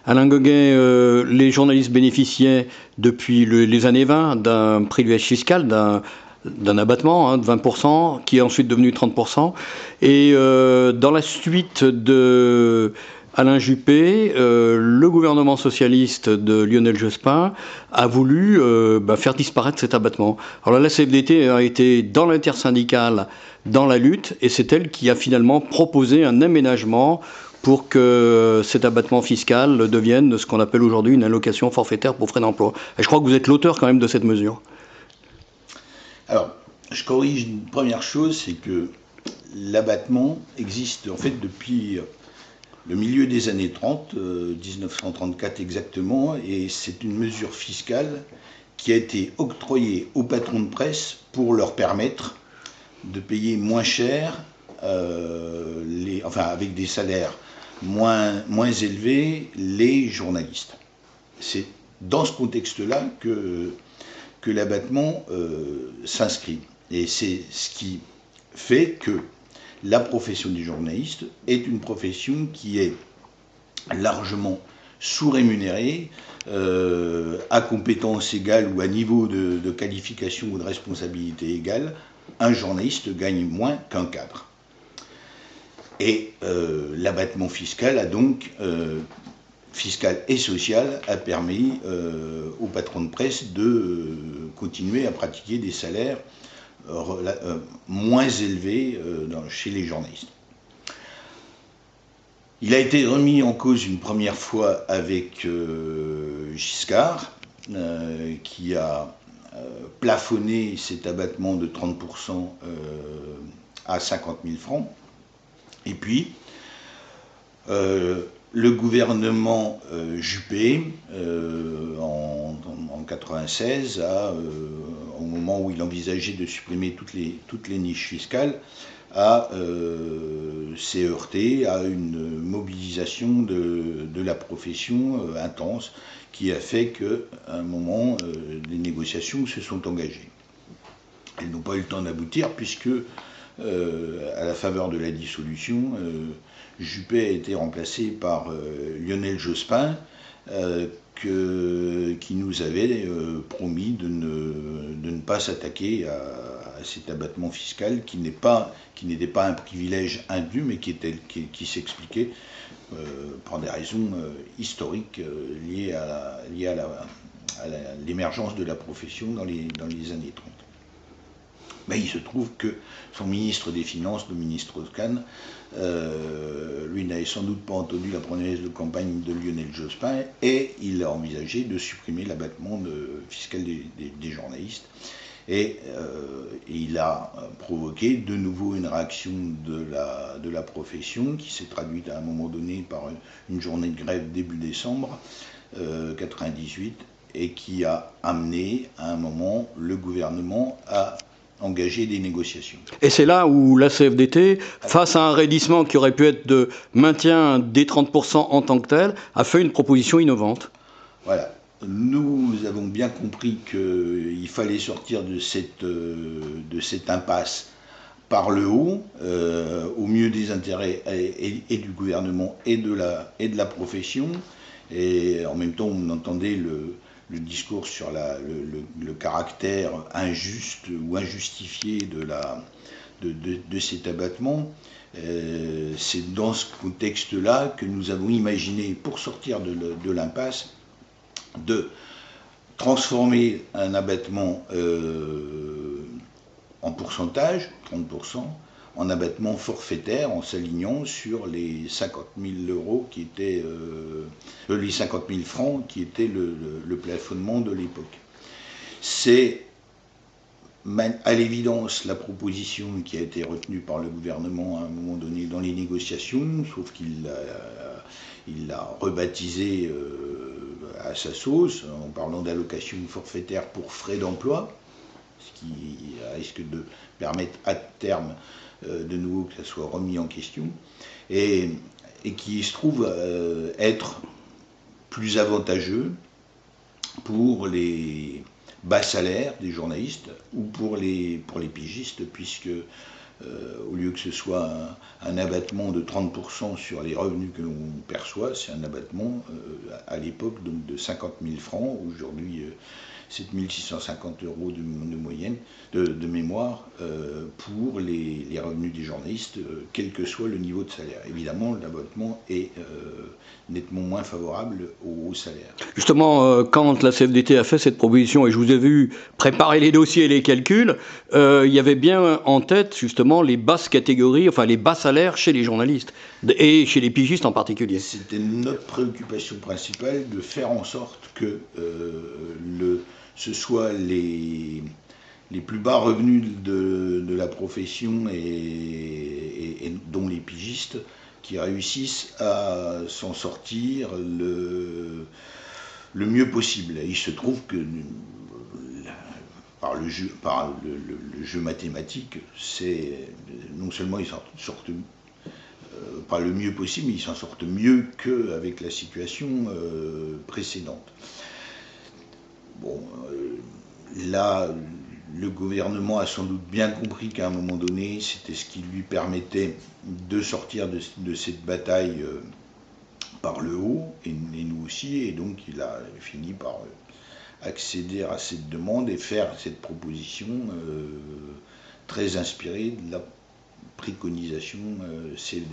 Alain Goguet, les journalistes bénéficiaient depuis les années 20 d'un privilège fiscal, d'un abattement de 20%, qui est ensuite devenu 30%. Et dans la suite de Alain Juppé, le gouvernement socialiste de Lionel Jospin a voulu faire disparaître cet abattement. Alors la CFDT a été dans l'intersyndicale, dans la lutte, et c'est elle qui a finalement proposé un aménagement pour que cet abattement fiscal devienne ce qu'on appelle aujourd'hui une allocation forfaitaire pour frais d'emploi. Et je crois que vous êtes l'auteur quand même de cette mesure. Alors, je corrige une première chose, c'est que l'abattement existe en fait depuis le milieu des années 30, 1934 exactement, et c'est une mesure fiscale qui a été octroyée aux patrons de presse pour leur permettre de payer moins cher, avec des salaires moins élevés, les journalistes. C'est dans ce contexte-là que l'abattement s'inscrit. Et c'est ce qui fait que la profession du journaliste est une profession qui est largement sous-rémunérée, à compétences égales ou à niveau de qualification ou de responsabilité égale. Un journaliste gagne moins qu'un cadre. Et l'abattement fiscal a donc, fiscal et social, a permis aux patrons de presse de continuer à pratiquer des salaires moins élevés chez les journalistes. Il a été remis en cause une première fois avec Giscard, qui a plafonné cet abattement de 30% à 50 000 francs. Et puis, le gouvernement Juppé, en 1996, au moment où il envisageait de supprimer toutes les niches fiscales, s'est heurté à une mobilisation de la profession intense, qui a fait qu'à un moment, des négociations se sont engagées. Elles n'ont pas eu le temps d'aboutir, puisque à la faveur de la dissolution, Juppé a été remplacé par Lionel Jospin, qui nous avait promis de ne pas s'attaquer à cet abattement fiscal qui n'était pas un privilège indu, mais qui s'expliquait par des raisons historiques liées à l'émergence de la profession dans les années 30. Mais il se trouve que son ministre des Finances, le ministre Kahn, lui n'avait sans doute pas entendu la promesse de campagne de Lionel Jospin, et il a envisagé de supprimer l'abattement fiscal des journalistes. Et il a provoqué de nouveau une réaction de la profession, qui s'est traduite à un moment donné par une journée de grève début décembre 1998, et qui a amené à un moment le gouvernement à engager des négociations. Et c'est là où la CFDT, face à un raidissement qui aurait pu être de maintien des 30% en tant que tel, a fait une proposition innovante. Voilà. Nous avons bien compris qu'il fallait sortir de cette impasse par le haut, au mieux des intérêts et du gouvernement et de la profession. Et en même temps, on entendait le discours sur le caractère injuste ou injustifié de cet abattement. C'est dans ce contexte-là que nous avons imaginé, pour sortir de l'impasse, de transformer un abattement en pourcentage, 30%, en abattement forfaitaire, en s'alignant sur les 50 000 euros qui étaient les 50 000 francs qui étaient le plafonnement de l'époque. C'est à l'évidence la proposition qui a été retenue par le gouvernement à un moment donné dans les négociations, sauf qu'il l'a rebaptisé à sa sauce, en parlant d'allocation forfaitaire pour frais d'emploi, ce qui risque de permettre à terme de nouveau que ça soit remis en question, et qui se trouve être plus avantageux pour les bas salaires des journalistes ou pour les pigistes, puisque au lieu que ce soit un abattement de 30% sur les revenus que l'on perçoit, c'est un abattement à l'époque donc de 50 000 francs, aujourd'hui 7 650 € de moyenne, de mémoire, pour les revenus des journalistes, quel que soit le niveau de salaire. Évidemment, l'abattement est nettement moins favorable au salaire. Justement, quand la CFDT a fait cette proposition, et je vous ai vu préparer les dossiers et les calculs, il y avait bien en tête justement les basses catégories, enfin les bas salaires chez les journalistes, et chez les pigistes en particulier. C'était notre préoccupation principale de faire en sorte que ce soit les plus bas revenus de la profession et dont les pigistes qui réussissent à s'en sortir le mieux possible. Et il se trouve que par le jeu mathématique, c'est non seulement ils s'en sortent pas le mieux possible, mais ils s'en sortent mieux qu'avec la situation précédente. Bon, là, le gouvernement a sans doute bien compris qu'à un moment donné, c'était ce qui lui permettait de sortir de cette bataille par le haut, et nous aussi, et donc il a fini par accéder à cette demande et faire cette proposition très inspirée de la préconisation CFDT.